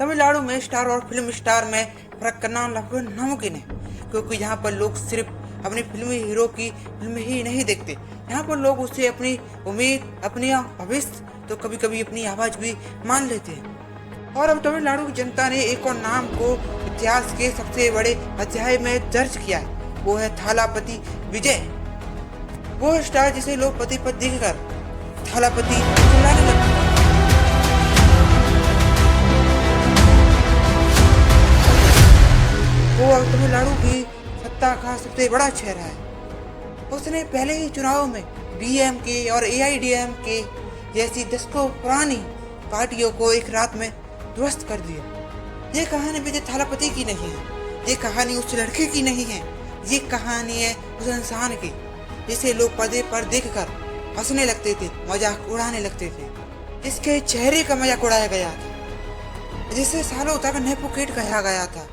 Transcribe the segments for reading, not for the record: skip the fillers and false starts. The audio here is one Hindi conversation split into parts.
तमिलनाडु में स्टार और फिल्म स्टार में फर्क करना लगभग नामुमकिन है, क्योंकि यहाँ पर लोग सिर्फ अपनी फिल्मी हीरो की फिल्म ही नहीं देखते। यहाँ पर लोग उसे अपनी उम्मीद, अपनी भविष्य, तो कभी कभी अपनी आवाज भी मान लेते हैं। और अब तमिलनाडु की जनता ने एक और नाम को इतिहास के सबसे बड़े अध्याय में दर्ज किया है, वो है थालापति विजय। वो स्टार जिसे लोग पति पर देखकर थालापति चिल्लाने लगते हैं। वो अब तमिलनाडु की सत्ता का सबसे बड़ा चेहरा है। उसने पहले ही चुनाव में डीएमके और एआईडीएमके जैसी दशकों पुरानी पार्टियों को एक रात में ध्वस्त कर दिया। ये कहानी विजय थालापति की नहीं है, ये कहानी उस लड़के की नहीं है, ये कहानी है उस इंसान की जिसे लोग पर्दे पर देखकर हंसने लगते थे, मजाक उड़ाने लगते थे, जिसके चेहरे का मजाक उड़ाया गया था, जिसे सालों तक नेपोकिड कहा गया था,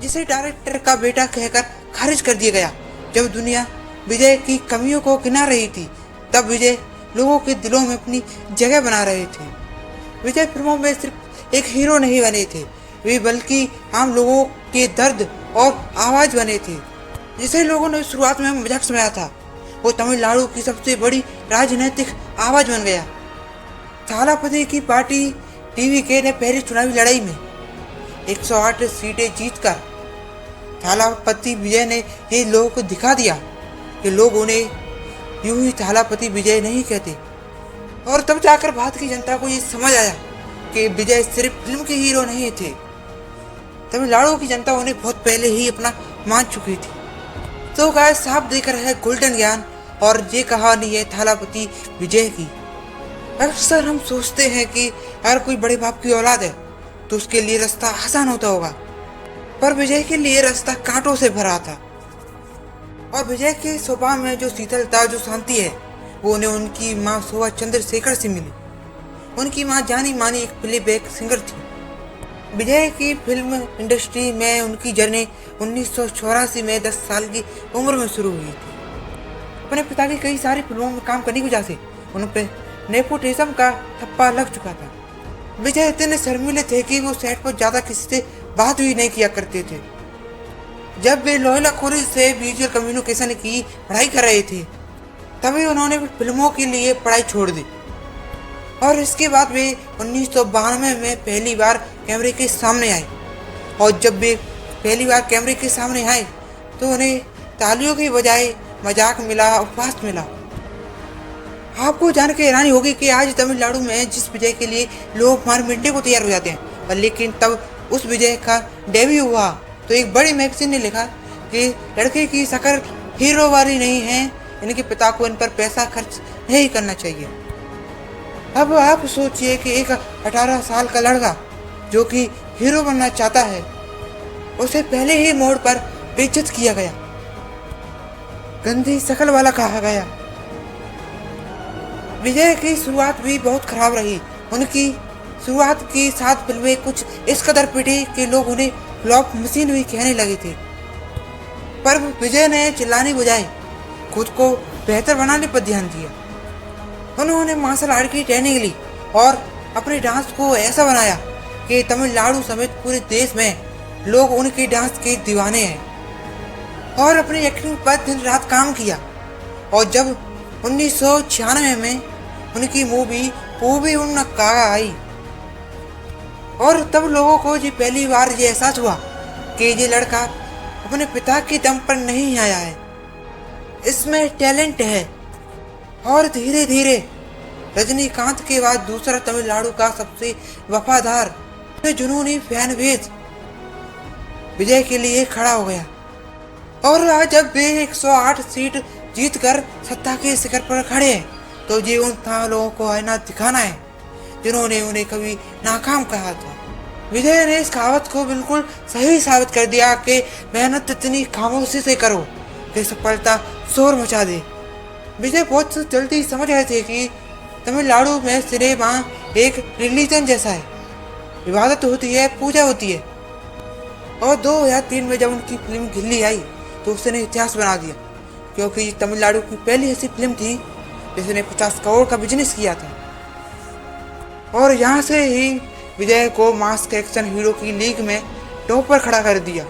जिसे डायरेक्टर का बेटा कहकर खारिज कर दिया गया। जब दुनिया विजय की कमियों को गिना रही थी, तब विजय लोगों के दिलों में अपनी जगह बना रहे थे। विजय फिल्मों में सिर्फ एक हीरो नहीं बने थे, वे बल्कि आम लोगों के दर्द और आवाज बने थे, जिसे लोगों ने शुरुआत में मजाक समझा था। वो तमिलनाडु की सबसे बड़ी राजनीतिक आवाज बन गया। थालापति की पार्टी टीवीके ने पहली चुनावी लड़ाई में 108 सीटें जीतकर थालापति विजय ने ये लोगों को दिखा दिया कि लोग उन्हें यूं ही थालापति विजय नहीं कहते। और तब जाकर भारत की जनता को ये समझ आया कि विजय सिर्फ फिल्म के हीरो नहीं थे, तमिलनाडु की जनता उन्हें बहुत पहले ही अपना मान चुकी थी। तो गाइस, साफ देकर है गोल्डन ज्ञान, और ये कहानी है थालापति विजय की। अक्सर हम सोचते हैं कि अगर कोई बड़े बाप की औलाद है तो उसके लिए रास्ता आसान होता होगा, पर विजय के लिए रास्ता कांटों से भरा था। और विजय के स्वभाव में जो शीतलता, जो शांति है, वो उन्हें उनकी माँ शोभा चंद्रशेखर से मिली। उनकी माँ जानी मानी एक प्लेबैक सिंगर थी। विजय की फिल्म इंडस्ट्री में उनकी जर्नी 1984 में 10 साल की उम्र में शुरू हुई थी। अपने पिता की कई सारी फिल्मों में काम करने की वजह से उन पर नेपोटिज्म का ठप्पा लग चुका था। विजय इतने शर्मीले थे कि वो सेट पर ज्यादा किसी से बात भी नहीं किया करते थे। जब वे लोयला कॉलेज से विजुअल कम्युनिकेशन की पढ़ाई कर रहे थे, तभी उन्होंने फिल्मों के लिए पढ़ाई छोड़ दी। और इसके बाद वे 1992 में पहली बार कैमरे के सामने आए। और जब वे पहली बार कैमरे के सामने आए तो उन्हें तालियों की बजाय मजाक मिला, उपहास मिला। आपको जान के हैरानी होगी कि आज तमिलनाडु में जिस विजय के लिए लोग मार मिटने को तैयार हो जाते हैं, पर लेकिन तब उस विजय का डेब्यू हुआ तो एक बड़ी मैगजीन ने लिखा कि लड़के की शक्ल हीरो वाली नहीं है, इनके पिता को इन पर पैसा खर्च नहीं करना चाहिए। अब आप सोचिए कि एक 18 साल का लड़का जो कि हीरो बनना चाहता है, उसे पहले ही मोड़ पर बेइज्जत किया गया, गंदी शक्ल वाला कहा गया। विजय की शुरुआत भी बहुत खराब रही। उनकी शुरुआत की 7 फिल्में कुछ इस कदर पिटी कि लोग उन्हें फ्लॉप मशीन भी कहने लगे थे। पर विजय ने चिल्लाने बजाय खुद को बेहतर बनाने पर ध्यान दिया। उन्होंने मार्शल आर्ट की ट्रेनिंग ली और अपने डांस को ऐसा बनाया कि तमिलनाडु समेत पूरे देश में लोग उनके डांस के दीवाने हैं। और अपनी एक्टिंग पर दिन रात काम किया। और जब 1996 में उनकी मूवी पूवी उन्नका आई, और तब लोगों को ये पहली बार ये एहसास हुआ कि ये लड़का अपने पिता के दम पर नहीं आया है, इसमें टैलेंट है। और धीरे धीरे रजनीकांत के बाद दूसरा तमिलनाडु का सबसे वफादार, जुनूनी फैन बेस विजय के लिए खड़ा हो गया। और आज जब वे 108 सीट जीतकर सत्ता के शिखर पर खड़े हैं, तो ये उन लोगों को आईना दिखाना है जिन्होंने उन्हें कभी नाकाम कहा था। विजय ने इस कहावत को बिल्कुल सही साबित कर दिया कि मेहनत इतनी खामोशी से करो कि सफलता शोर मचा दे। विजय बहुत जल्दी समझ गए थे कि तमिलनाडु में सिनेमा एक रिलीजन जैसा है, इबादत होती है, पूजा होती है। और 2003 में जब उनकी फिल्म गिल्ली आई तो उसने इतिहास बना दिया, क्योंकि तमिलनाडु की पहली ऐसी फिल्म थी जिसने 50 करोड़ का बिजनेस किया था। और यहाँ से ही विजय को मास्क एक्शन हीरो की लीग में टॉप पर खड़ा कर दिया।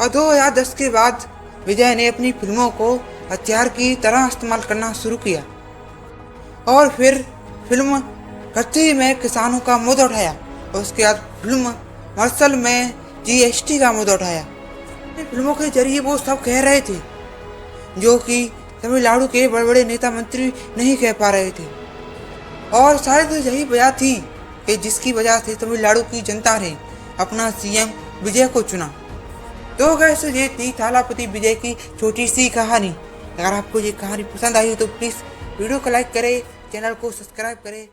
और 2010 के बाद विजय ने अपनी फिल्मों को हथियार की तरह इस्तेमाल करना शुरू किया और फिर फिल्म कच्ची में किसानों का मुद्दा उठाया और उसके बाद फिल्म मार्शल में जीएसटी का मुद्दा उठाया। फिल्मों के जरिए वो सब कह रहे थे जो कि तमिलनाडु के बड़े बड़े नेता मंत्री नहीं कह पा रहे थे, और शायद यही वजह थी कि जिसकी वजह से तमिलनाडु की जनता ने अपना सीएम विजय को चुना। तो गाइस ये थी थालापति विजय की छोटी सी कहानी। अगर आपको ये कहानी पसंद आई तो प्लीज़ वीडियो को लाइक करें, चैनल को सब्सक्राइब करें।